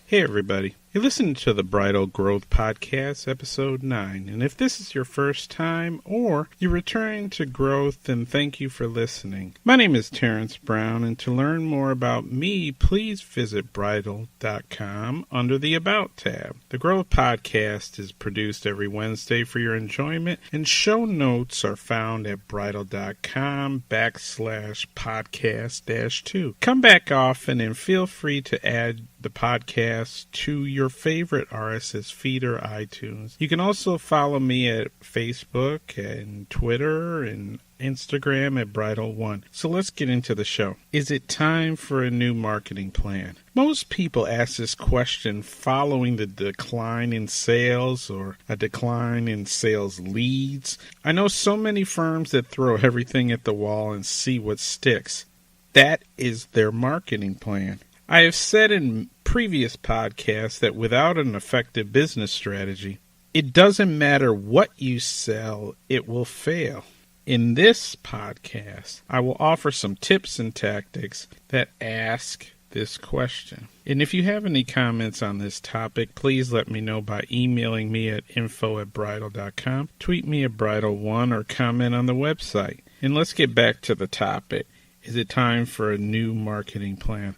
Hey everybody, you're listening to the Britil Podcast, episode 9, and if this is your first time or you're returning to growth, then thank you for listening. My name is Terrence Brown, and to learn more about me, please visit Britil.com under the About tab. The Growth Podcast is produced every Wednesday for your enjoyment, and show notes are found at Britil.com/podcast-2. Come back often and feel free to add the podcast to your favorite RSS feed or iTunes. You can also follow me at Facebook and Twitter and Instagram at Britil1. So let's get into the show. Is it time for a new marketing plan? Most people ask this question following the decline in sales or a decline in sales leads. I know so many firms that throw everything at the wall and see what sticks. That is their marketing plan. I have said in previous podcasts that without an effective business strategy, it doesn't matter what you sell, it will fail. In this podcast, I will offer some tips and tactics that ask this question. And if you have any comments on this topic, please let me know by emailing me at info@britil.com, tweet me at Britil1, or comment on the website. And let's get back to the topic. Is it time for a new marketing plan?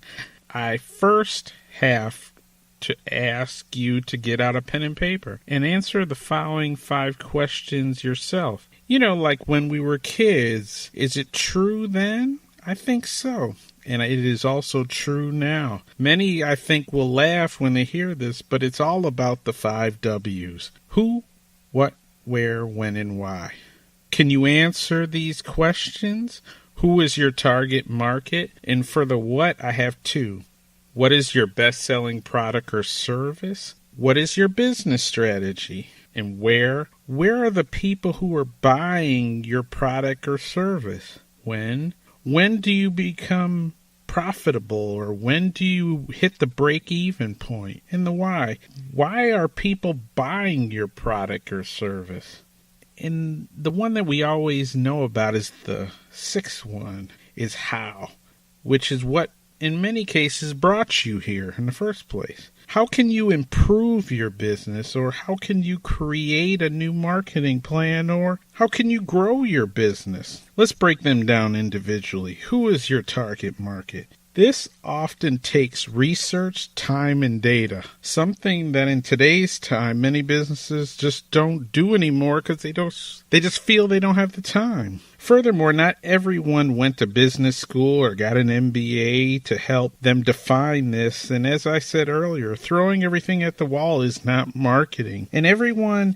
I first have to ask you to get out a pen and paper and answer the following 5 questions yourself. You know, like when we were kids, is it true then? I think so. And it is also true now. Many, I think, will laugh when they hear this, but it's all about the 5 W's. Who, what, where, when, and why. Can you answer these questions? Who is your target market? And for the what, I have 2. What is your best-selling product or service? What is your business strategy? And where are the people who are buying your product or service? When do you become profitable, or when do you hit the break-even point? And the why. Why are people buying your product or service? And the one that we always know about is the 6th one, is how, which is what in many cases brought you here in the first place. How can you improve your business, or how can you create a new marketing plan, or how can you grow your business? Let's break them down individually. Who is your target market? This often takes research, time, and data, something that in today's time many businesses just don't do anymore because they just feel they don't have the time. Furthermore, not everyone went to business school or got an MBA to help them define this, and as I said earlier, throwing everything at the wall is not marketing, and everyone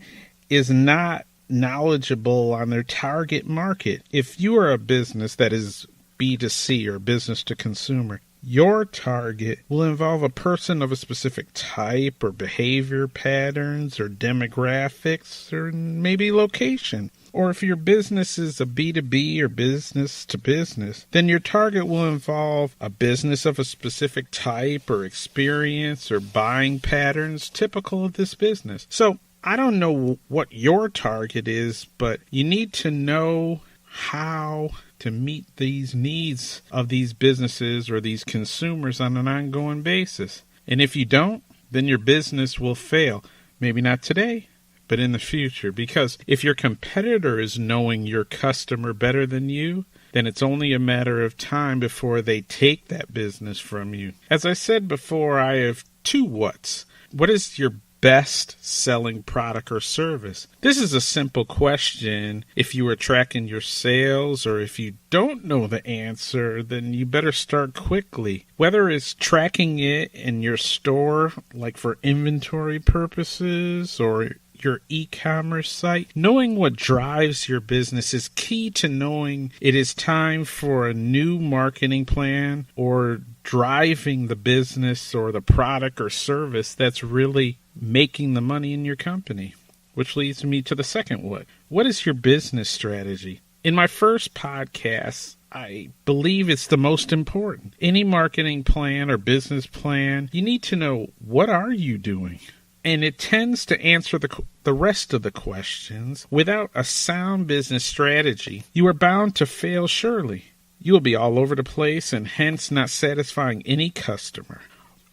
is not knowledgeable on their target market. If you are a business that is B2C or business to consumer, your target will involve a person of a specific type or behavior patterns or demographics or maybe location. Or if your business is a B2B or business to business, then your target will involve a business of a specific type or experience or buying patterns typical of this business. So I don't know what your target is, but you need to know how to meet these needs of these businesses or these consumers on an ongoing basis. And if you don't, then your business will fail. Maybe not today, but in the future. Because if your competitor is knowing your customer better than you, then it's only a matter of time before they take that business from you. As I said before, I have 2 whats. What is your best-selling product or service? This is a simple question. If you are tracking your sales, or if you don't know the answer, then you better start quickly. Whether it's tracking it in your store, like for inventory purposes, or your e-commerce site, knowing what drives your business is key to knowing it is time for a new marketing plan, or driving the business or the product or service that's really making the money in your company. Which leads me to the second what. What is your business strategy? In my first podcast, I believe it's the most important. Any marketing plan or business plan, you need to know, what are you doing? And it tends to answer the rest of the questions. Without a sound business strategy, you are bound to fail surely. You will be all over the place and hence not satisfying any customer.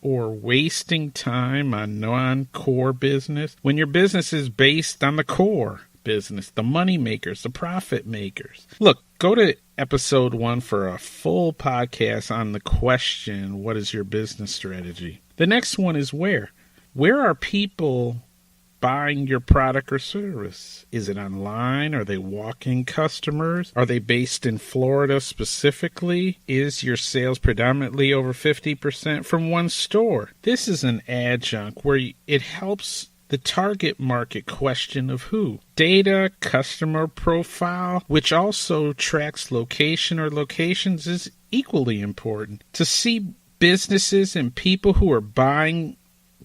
or wasting time on non-core business when your business is based on the core business, the money makers, the profit makers. Look, go to episode 1 for a full podcast on the question, what is your business strategy? The next one is where. Where are people buying your product or service? Is it online? Are they walk-in customers? Are they based in Florida specifically? Is your sales predominantly over 50% from one store? This is an adjunct where it helps the target market question of who. Data, customer profile, which also tracks location or locations, is equally important. To see businesses and people who are buying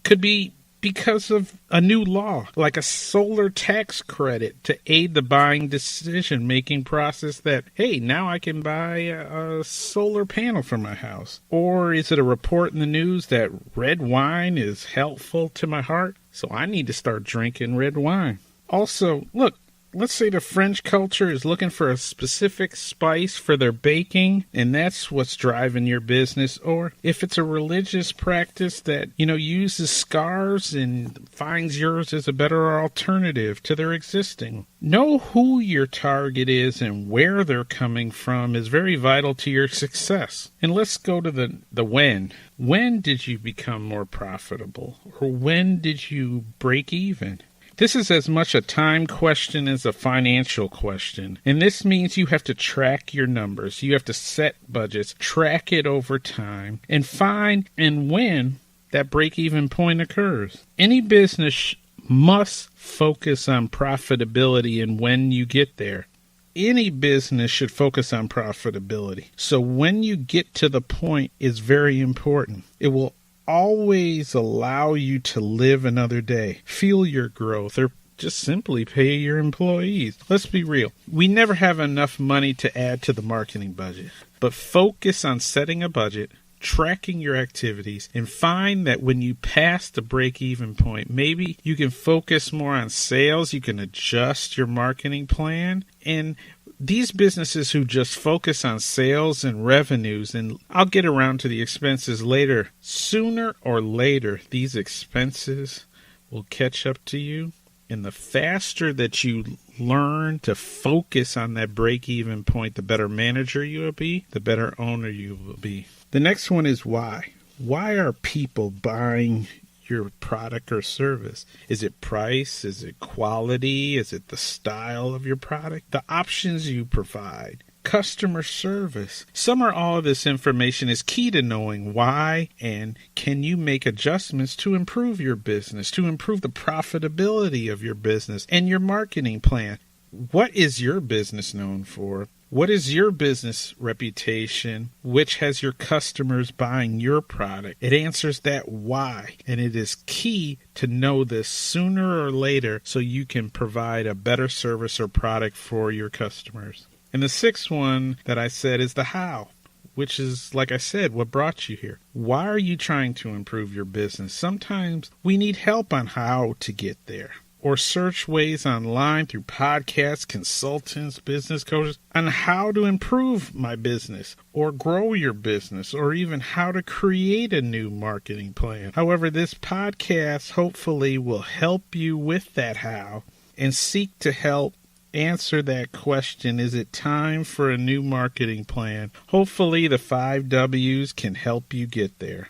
could be because of a new law, like a solar tax credit to aid the buying decision-making process that, hey, now I can buy a solar panel for my house. Or is it a report in the news that red wine is helpful to my heart, so I need to start drinking red wine? Also, look, let's say the French culture is looking for a specific spice for their baking, and that's what's driving your business. Or if it's a religious practice that, uses scarves and finds yours as a better alternative to their existing. Know who your target is and where they're coming from is very vital to your success. And let's go to the when. When did you become more profitable? Or when did you break even? This is as much a time question as a financial question. And this means you have to track your numbers. You have to set budgets, track it over time, and find and when that break-even point occurs. Any business must focus on profitability and when you get there. Any business should focus on profitability. So when you get to the point is very important. It will always allow you to live another day, feel your growth, or just simply pay your employees. Let's be real. We never have enough money to add to the marketing budget, but focus on setting a budget, tracking your activities, and find that when you pass the break-even point, maybe you can focus more on sales, you can adjust your marketing plan, and these businesses who just focus on sales and revenues, and I'll get around to the expenses later, sooner or later, these expenses will catch up to you. And the faster that you learn to focus on that break-even point, the better manager you will be, the better owner you will be. The next one is why. Why are people buying your product or service? Is it price? Is it quality? Is it the style of your product? The options you provide? Customer service? Some or all of this information is key to knowing why, and can you make adjustments to improve your business, to improve the profitability of your business and your marketing plan. What is your business known for? What is your business reputation, which has your customers buying your product? It answers that why, and it is key to know this sooner or later so you can provide a better service or product for your customers. And the sixth one that I said is the how, which is, like I said, what brought you here. Why are you trying to improve your business? Sometimes we need help on how to get there. Or search ways online through podcasts, consultants, business coaches on how to improve my business or grow your business or even how to create a new marketing plan. However, this podcast hopefully will help you with that how and seek to help answer that question. Is it time for a new marketing plan? Hopefully the 5 W's can help you get there.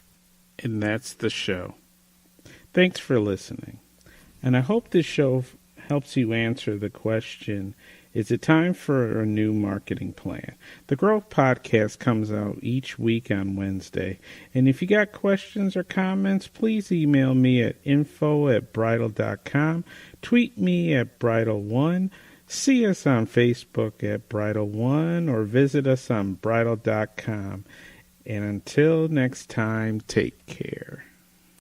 And that's the show. Thanks for listening. And I hope this show helps you answer the question, is it time for a new marketing plan? The Growth Podcast comes out each week on Wednesday. And if you got questions or comments, please email me at info@britil.com, tweet me at Britil1, see us on Facebook at Britil1, or visit us on Britil.com. And until next time, take care.